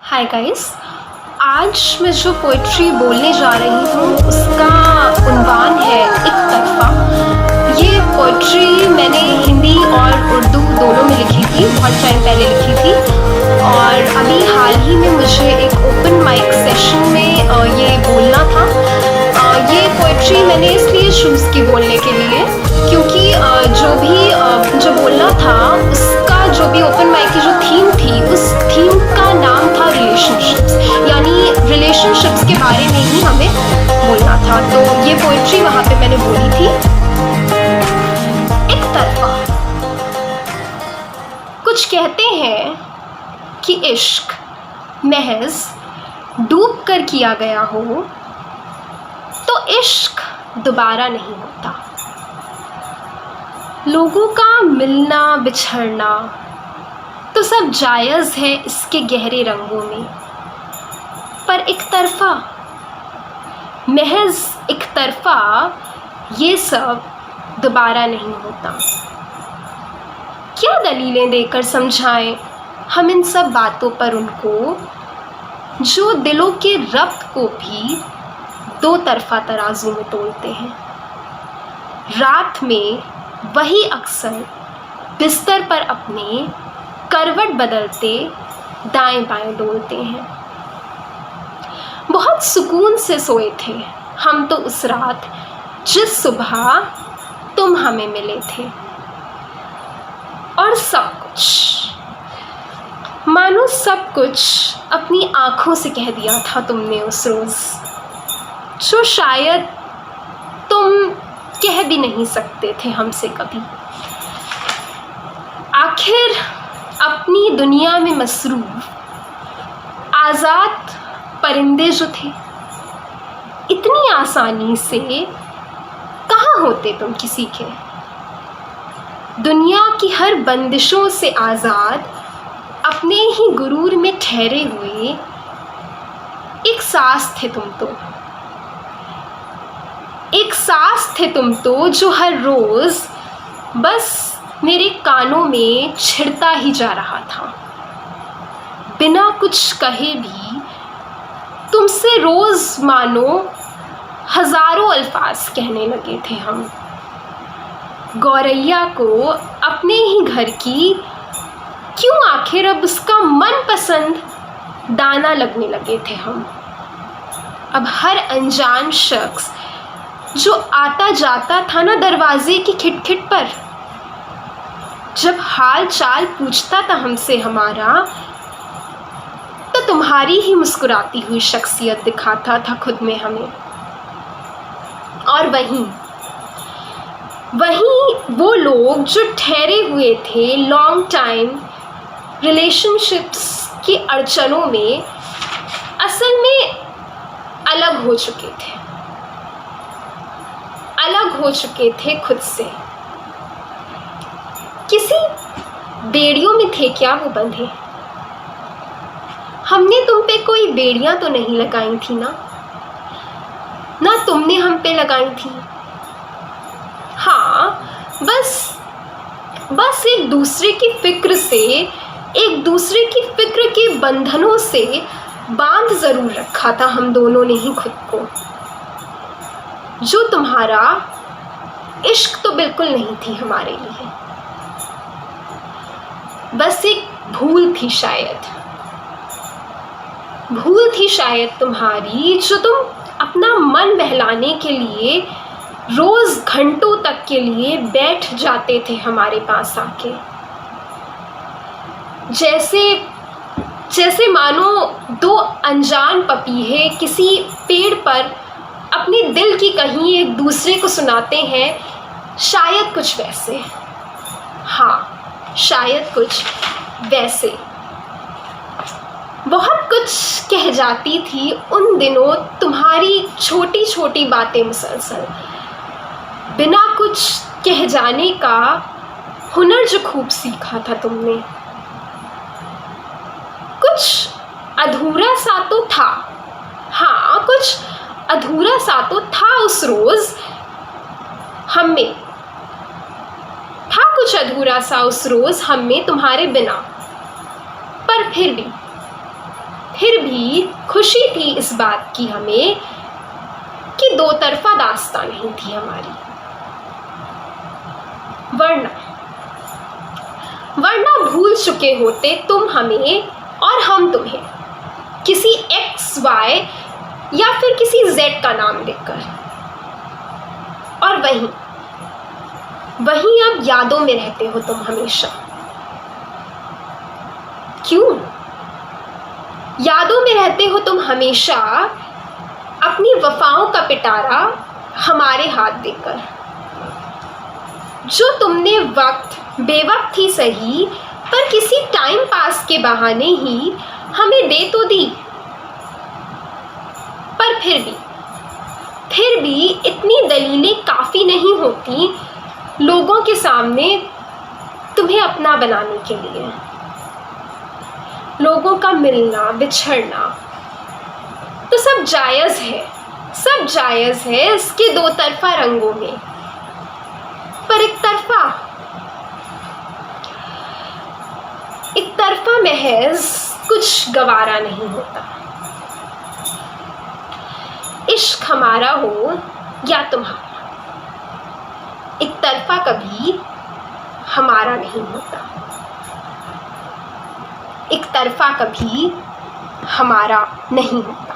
Hi guys. आज मैं जो पोइट्री बोलने जा रही हूँ उसका उन्वान है एक तरफ़ा। ये पोइट्री मैंने हिंदी और उर्दू दोनों में लिखी थी, बहुत टाइम पहले लिखी थी। और अभी हाल ही में मुझे एक ओपन माइक सेशन में ये बोलना था। ये पोइट्री मैंने इसलिए चूज़ की बोलने के लिए क्योंकि जो बोलना था उसका जो भी ओपन माइक की जो थीम थी उस थीम का नाम था रिलेशनशिप्स, यानी रिलेशनशिप्स के बारे में ही हमें बोलना था। तो ये पोइट्री वहाँ पे मैंने बोली थी। एक तरफा। कुछ कहते हैं कि इश्क महज डूब कर किया गया हो तो इश्क दोबारा नहीं होता। लोगों का मिलना बिछड़ना तो सब जायज़ है इसके गहरे रंगों में, पर एक तरफा, महज एक तरफा ये सब दोबारा नहीं होता। क्या दलीलें देकर समझाएं हम इन सब बातों पर उनको जो दिलों के रब्त को भी दो तरफा तराजू में तोलते हैं। रात में वही अक्सर बिस्तर पर अपने करवट बदलते दाएं बाएं डोलते हैं। बहुत सुकून से सोए थे हम तो उस रात जिस सुबह तुम हमें मिले थे। और सब कुछ, मानो सब कुछ अपनी आँखों से कह दिया था तुमने उस रोज़, जो शायद तुम कह भी नहीं सकते थे हमसे कभी। आखिर अपनी दुनिया में मसरूफ़ आज़ाद परिंदे जो थे, इतनी आसानी से कहाँ होते तुम किसी के। दुनिया की हर बंदिशों से आज़ाद अपने ही गुरूर में ठहरे हुए एक सांस थे तुम तो। एक सांस थे तुम तो जो हर रोज़ बस मेरे कानों में छिड़ता ही जा रहा था। बिना कुछ कहे भी तुमसे रोज़ मानो हज़ारों अल्फाज कहने लगे थे हम। गौरैया को अपने ही घर की क्यों आखिर अब उसका मनपसंद दाना लगने लगे थे हम। अब हर अनजान शख्स जो आता जाता था ना दरवाजे की खिटखिट पर, जब हाल चाल पूछता था हमसे हमारा, तो तुम्हारी ही मुस्कुराती हुई शख्सियत दिखाता था खुद में हमें। और वहीं वो लोग जो ठहरे हुए थे लॉन्ग टाइम रिलेशनशिप्स की अड़चनों में, असल में अलग हो चुके थे, अलग हो चुके थे खुद से। किसी बेड़ियों में थे क्या वो बंधे। हमने तुम पे कोई बेड़ियां तो नहीं लगाई थी ना तुमने हम पे लगाई थी। हाँ, बस एक दूसरे की फिक्र से, एक दूसरे की फिक्र के बंधनों से बांध ज़रूर रखा था हम दोनों ने ही खुद को। जो तुम्हारा इश्क तो बिल्कुल नहीं थी हमारे लिए, बस एक भूल थी शायद तुम्हारी, जो तुम अपना मन बहलाने के लिए रोज़ घंटों तक के लिए बैठ जाते थे हमारे पास आके। जैसे मानो दो अनजान पपीहे किसी पेड़ पर अपने दिल की कहीं एक दूसरे को सुनाते हैं, शायद कुछ वैसे। हाँ, शायद कुछ वैसे। बहुत कुछ कह जाती थी उन दिनों तुम्हारी छोटी छोटी बातें मुसलसल, बिना कुछ कह जाने का हुनर जो खूब सीखा था तुमने। कुछ अधूरा सा तो था, हाँ कुछ अधूरा सा तो था उस रोज़ हम में, था कुछ अधूरा सा उस रोज़ हम में तुम्हारे बिना। पर फिर भी फिर भी खुशी थी इस बात की हमें कि दो तरफा दास्तां नहीं थी हमारी। वरना भूल चुके होते तुम हमें और हम तुम्हें किसी एक्स वाई या फिर किसी जेड का नाम देकर, और वहीं अब यादों में रहते हो तुम हमेशा। क्यों यादों में रहते हो तुम हमेशा, अपनी वफाओं का पिटारा हमारे हाथ देकर। जो तुमने बेवक्त ही सही पर किसी टाइम पास के बहाने ही हमें दे तो दी, पर फिर भी इतनी दलीलें काफ़ी नहीं होती लोगों के सामने तुम्हें अपना बनाने के लिए। लोगों का मिलना बिछड़ना तो सब जायज़ है इसके दो तरफा रंगों में, पर एक तरफा महज कुछ गवारा नहीं होता। इश्क हमारा हो या तुम्हारा, एक तरफा कभी हमारा नहीं होता। एक तरफा कभी हमारा नहीं होता।